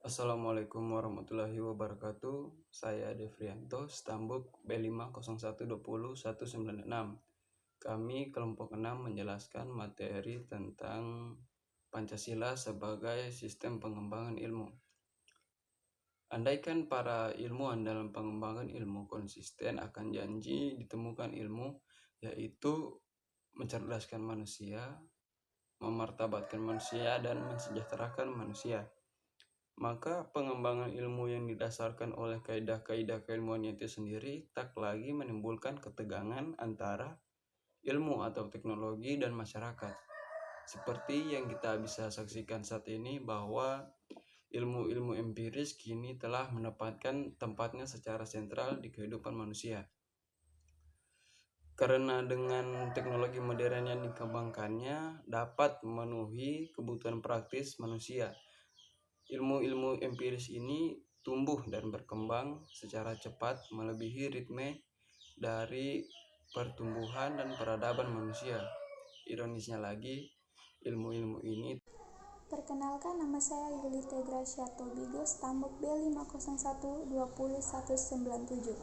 Assalamualaikum warahmatullahi wabarakatuh. Saya Devrianto, Stambuk B501201196. Kami kelompok 6 menjelaskan materi tentang Pancasila sebagai sistem pengembangan ilmu. Andaikan para ilmuwan dalam pengembangan ilmu konsisten akan janji ditemukan ilmu, yaitu mencerdaskan manusia, memartabatkan manusia, dan mensejahterakan manusia, maka pengembangan ilmu yang didasarkan oleh kaidah-kaidah keilmuan itu sendiri tak lagi menimbulkan ketegangan antara ilmu atau teknologi dan masyarakat. Seperti yang kita bisa saksikan saat ini bahwa ilmu-ilmu empiris kini telah menempatkan tempatnya secara sentral di kehidupan manusia. Karena dengan teknologi modern yang dikembangkannya dapat memenuhi kebutuhan praktis manusia, ilmu-ilmu empiris ini tumbuh dan berkembang secara cepat melebihi ritme dari pertumbuhan dan peradaban manusia. Ironisnya lagi, ilmu-ilmu ini. Perkenalkan, nama saya Yulite Gracia Tobigo, Stambuk B501201197.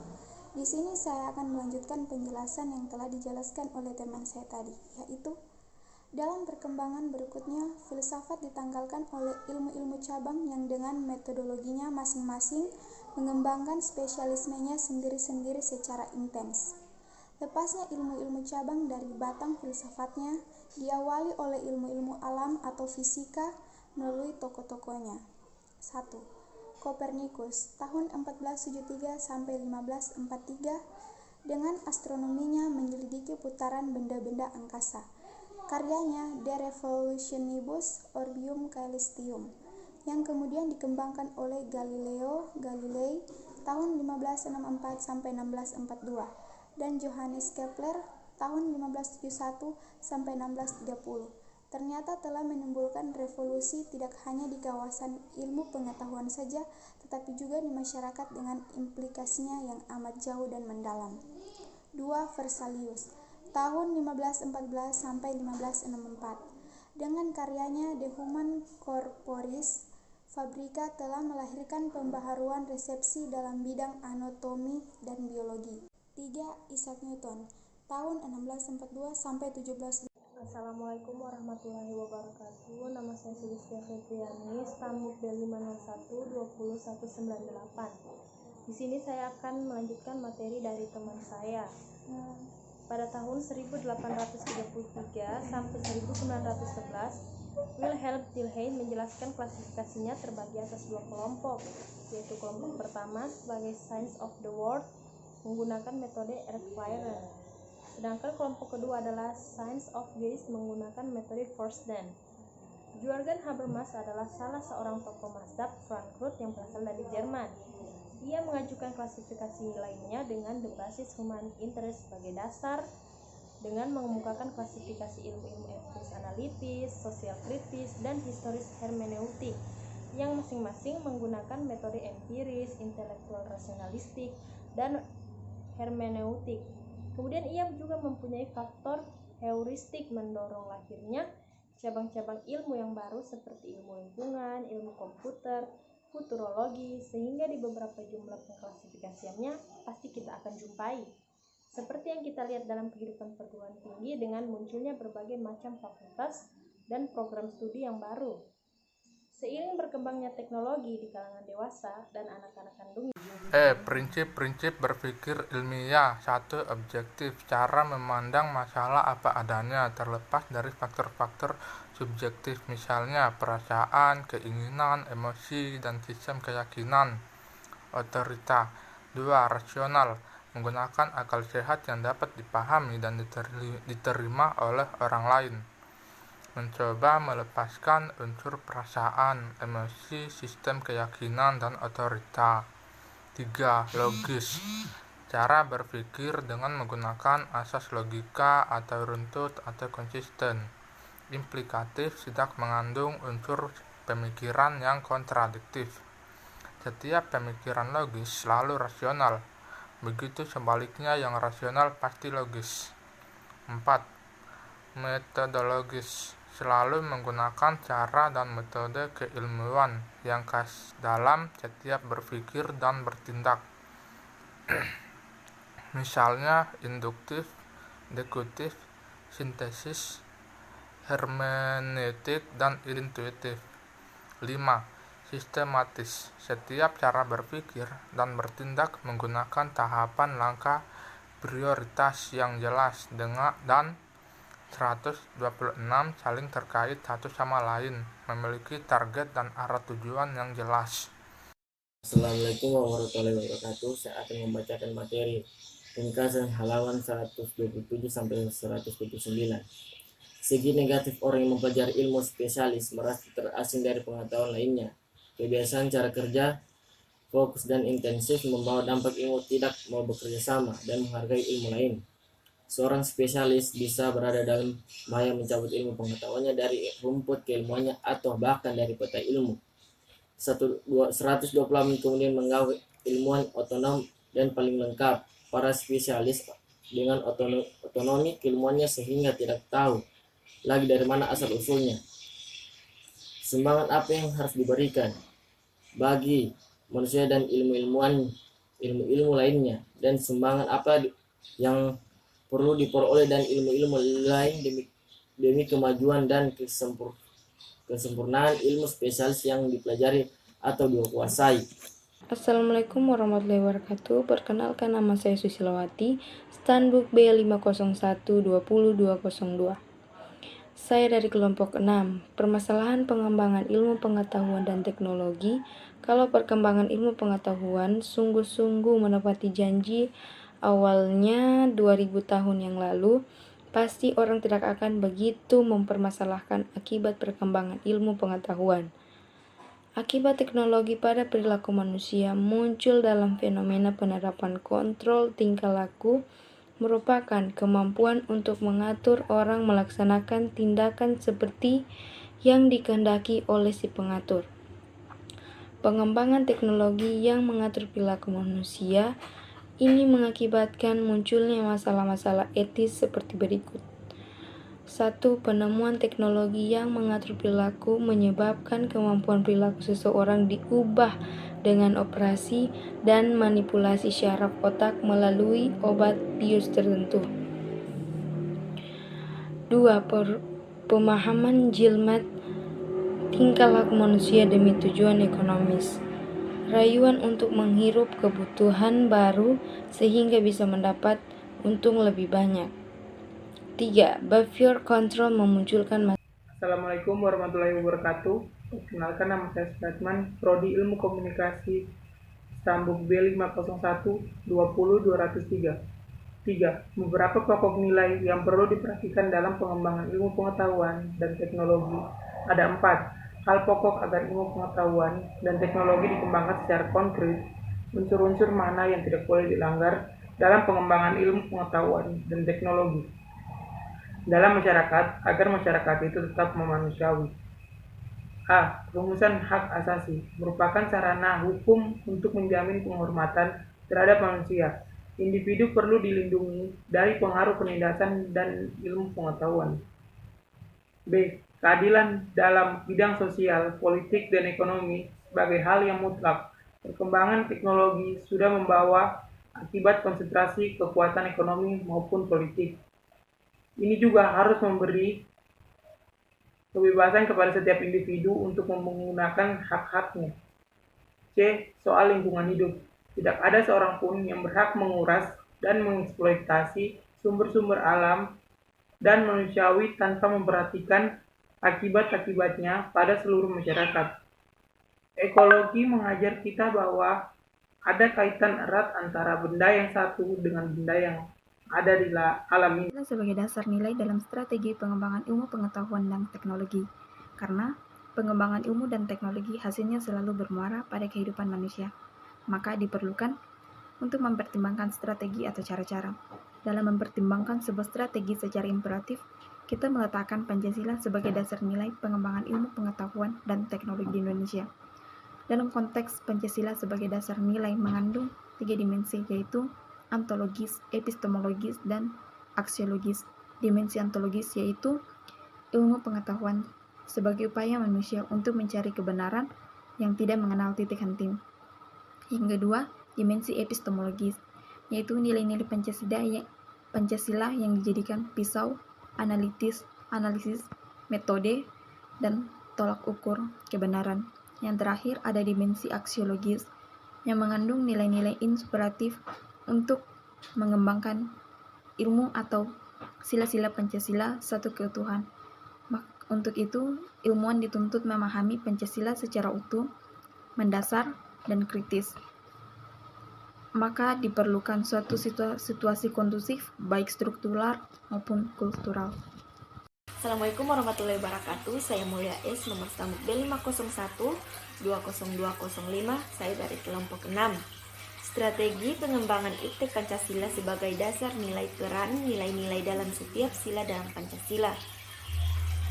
Di sini saya akan melanjutkan penjelasan yang telah dijelaskan oleh teman saya tadi, yaitu dalam perkembangan berikutnya, filsafat ditanggalkan oleh ilmu-ilmu cabang yang dengan metodologinya masing-masing mengembangkan spesialismenya sendiri-sendiri secara intens. Lepasnya ilmu-ilmu cabang dari batang filsafatnya diawali oleh ilmu-ilmu alam atau fisika melalui tokoh-tokohnya. 1. Kopernikus tahun 1473 sampai 1543 dengan astronominya menyelidiki putaran benda-benda angkasa. Karyanya De Revolutionibus Orbium Caelestium yang kemudian dikembangkan oleh Galileo Galilei tahun 1564 sampai 1642 dan Johannes Kepler tahun 1571 sampai 1630. Ternyata telah menimbulkan revolusi tidak hanya di kawasan ilmu pengetahuan saja, tetapi juga di masyarakat dengan implikasinya yang amat jauh dan mendalam. 2. Versalius tahun 1514 sampai 1564. Dengan karyanya De Human Corporis Fabrica telah melahirkan pembaharuan resepsi dalam bidang anatomi dan biologi. 3. Isaac Newton tahun 1642 sampai 17. Assalamualaikum warahmatullahi wabarakatuh. Nama saya Sulistia Febriani, Stambuk B501201198. Di sini saya akan melanjutkan materi dari teman saya. Pada tahun 1833 sampai 1911, Wilhelm Dilthey menjelaskan klasifikasinya terbagi atas dua kelompok, yaitu kelompok pertama sebagai Science of the World menggunakan metode Earth-Fire, sedangkan kelompok kedua adalah Science of Geist menggunakan metode Forsden. Jürgen Habermas adalah salah seorang tokoh mazhab Frankfurt yang berasal dari Jerman. Ia mengajukan klasifikasi lainnya dengan the basis human interest sebagai dasar, dengan mengemukakan klasifikasi ilmu-ilmu empiris analitis, sosial kritis, dan historis hermeneutik yang masing-masing menggunakan metode empiris, intelektual rasionalistik, dan hermeneutik. Kemudian ia juga mempunyai faktor heuristik mendorong lahirnya cabang-cabang ilmu yang baru seperti ilmu lingkungan, ilmu komputer, futurologi, sehingga di beberapa jumlah pengklasifikasiannya pasti kita akan jumpai. Seperti yang kita lihat dalam kehidupan perguruan tinggi dengan munculnya berbagai macam fakultas dan program studi yang baru. Seiring berkembangnya teknologi di kalangan dewasa dan anak-anak kandung. Prinsip-prinsip berpikir ilmiah. 1. Objektif. Cara memandang masalah apa adanya, terlepas dari faktor-faktor subjektif, misalnya perasaan, keinginan, emosi, dan sistem keyakinan. Otorita. 2. Rasional. Menggunakan akal sehat yang dapat dipahami dan diterima oleh orang lain. Mencoba melepaskan unsur perasaan, emosi, sistem keyakinan, dan otorita. 3. Logis. Cara berpikir dengan menggunakan asas logika atau runtut atau konsisten. Implikatif, tidak mengandung unsur pemikiran yang kontradiktif. Setiap pemikiran logis selalu rasional. Begitu sebaliknya, yang rasional pasti logis. 4. Metodologis. selalu menggunakan cara dan metode keilmuan yang khas dalam setiap berpikir dan bertindak. Misalnya induktif, deduktif, sintesis, hermeneutik, dan intuitif. 5. Sistematis. Setiap cara berpikir dan bertindak menggunakan tahapan langkah prioritas yang jelas dan 126 saling terkait satu sama lain, memiliki target dan arah tujuan yang jelas. Assalamualaikum warahmatullahi wabarakatuh. Saya akan membacakan materi ringkasan halaman 127 sampai 129. Segi negatif orang yang mempelajari ilmu spesialis merasa terasing dari pengetahuan lainnya. Kebiasaan cara kerja fokus dan intensif membawa dampak ilmu tidak mau bekerja sama dan menghargai ilmu lain. Seorang spesialis bisa berada dalam bahaya mencabut ilmu pengetahuannya dari rumput keilmuannya atau bahkan dari peta ilmu. 120 menit kemudian menggawe ilmuwan otonom dan paling lengkap. Para spesialis dengan otonomi keilmuannya sehingga tidak tahu lagi dari mana asal usulnya. Sumbangan apa yang harus diberikan bagi manusia dan ilmu lainnya, dan sumbangan apa yang perlu diperoleh dan ilmu lain demi kemajuan dan kesempurnaan ilmu spesialis yang dipelajari atau dikuasai. Assalamualaikum warahmatullahi wabarakatuh. Perkenalkan, nama saya Susilawati, Standbook B501-20202. Saya dari kelompok 6, permasalahan pengembangan ilmu pengetahuan dan teknologi. Kalau perkembangan ilmu pengetahuan sungguh-sungguh menepati janji awalnya 2000 tahun yang lalu, pasti orang tidak akan begitu mempermasalahkan akibat perkembangan ilmu pengetahuan. Akibat teknologi pada perilaku manusia muncul dalam fenomena penerapan kontrol tingkah laku, merupakan kemampuan untuk mengatur orang melaksanakan tindakan seperti yang dikehendaki oleh si pengatur. Pengembangan teknologi yang mengatur perilaku manusia ini mengakibatkan munculnya masalah-masalah etis seperti berikut. 1. Penemuan teknologi yang mengatur perilaku menyebabkan kemampuan perilaku seseorang diubah dengan operasi dan manipulasi syaraf otak melalui obat bius tertentu. 2. Pemahaman jilmat tingkah laku manusia demi tujuan ekonomis. Rayuan untuk menghirup kebutuhan baru sehingga bisa mendapat untung lebih banyak. 3. Behavior control memunculkan Assalamualaikum warahmatullahi wabarakatuh. Perkenalkan, nama saya Suratman, Prodi Ilmu Komunikasi, Standbook B501-20203. 3. Beberapa pokok nilai yang perlu diperhatikan dalam pengembangan ilmu pengetahuan dan teknologi. Ada 4 hal pokok agar ilmu pengetahuan dan teknologi dikembangkan secara konkret. Unsur-unsur mana yang tidak boleh dilanggar dalam pengembangan ilmu pengetahuan dan teknologi dalam masyarakat agar masyarakat itu tetap memanusiawi. A. Rumusan hak asasi merupakan sarana hukum untuk menjamin penghormatan terhadap manusia. Individu perlu dilindungi dari pengaruh penindasan dan ilmu pengetahuan. B. Keadilan dalam bidang sosial, politik, dan ekonomi sebagai hal yang mutlak. Perkembangan teknologi sudah membawa akibat konsentrasi kekuatan ekonomi maupun politik. Ini juga harus memberi kebebasan kepada setiap individu untuk menggunakan hak-haknya. C. Soal lingkungan hidup. Tidak ada seorang pun yang berhak menguras dan mengeksploitasi sumber-sumber alam dan manusiawi tanpa memperhatikan akibat-akibatnya pada seluruh masyarakat. Ekologi mengajar kita bahwa ada kaitan erat antara benda yang satu dengan benda yang ada di alam ini. Sebagai dasar nilai dalam strategi pengembangan ilmu pengetahuan dan teknologi, karena pengembangan ilmu dan teknologi hasilnya selalu bermuara pada kehidupan manusia, maka diperlukan untuk mempertimbangkan strategi atau cara-cara. Dalam mempertimbangkan sebuah strategi secara imperatif, kita meletakkan Pancasila sebagai dasar nilai pengembangan ilmu pengetahuan dan teknologi di Indonesia. Dalam konteks Pancasila sebagai dasar nilai mengandung 3 dimensi, yaitu ontologis, epistemologis, dan aksiologis. Dimensi ontologis yaitu ilmu pengetahuan sebagai upaya manusia untuk mencari kebenaran yang tidak mengenal titik henti. Yang kedua, dimensi epistemologis, yaitu nilai-nilai Pancasila yang dijadikan pisau analisis, metode, dan tolak ukur kebenaran. Yang terakhir ada dimensi aksiologis yang mengandung nilai-nilai inspiratif untuk mengembangkan ilmu atau sila-sila Pancasila satu keutuhan. Untuk itu, ilmuwan dituntut memahami Pancasila secara utuh, mendasar, dan kritis. Maka diperlukan suatu situasi kondusif, baik struktural maupun kultural. Assalamualaikum warahmatullahi wabarakatuh. Saya Mulia S, nomor stambuk B501-20205. Saya dari kelompok 6. Strategi pengembangan iptek Pancasila sebagai dasar nilai peran nilai-nilai dalam setiap sila dalam Pancasila.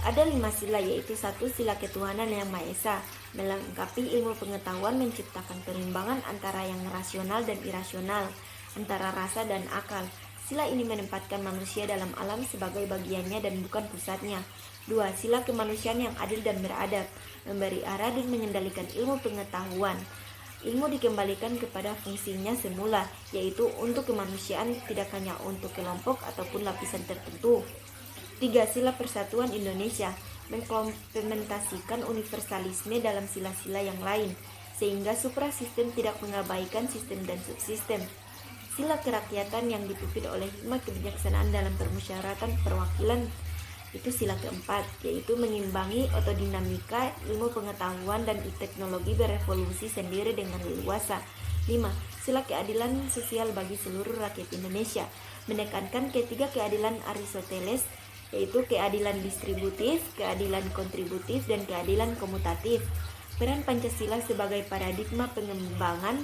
Ada 5 sila, yaitu 1. Sila ketuhanan yang Maha Esa, melengkapi ilmu pengetahuan, menciptakan perimbangan antara yang rasional dan irasional, antara rasa dan akal. Sila ini menempatkan manusia dalam alam sebagai bagiannya dan bukan pusatnya. 2. Sila kemanusiaan yang adil dan beradab, memberi arah dan mengendalikan ilmu pengetahuan. Ilmu dikembalikan kepada fungsinya semula, yaitu untuk kemanusiaan, tidak hanya untuk kelompok ataupun lapisan tertentu. 3. Sila persatuan Indonesia, mengkomplementasikan universalisme dalam sila-sila yang lain, sehingga suprasistem tidak mengabaikan sistem dan subsistem. Sila kerakyatan yang dipimpin oleh hikmah kebijaksanaan dalam permusyawaratan perwakilan, itu sila keempat, yaitu mengimbangi otodinamika ilmu pengetahuan dan teknologi berevolusi sendiri dengan leluasa. 5. Sila keadilan sosial bagi seluruh rakyat Indonesia, menekankan ketiga keadilan Aristoteles, yaitu keadilan distributif, keadilan kontributif, dan keadilan komutatif. Peran Pancasila sebagai paradigma pengembangan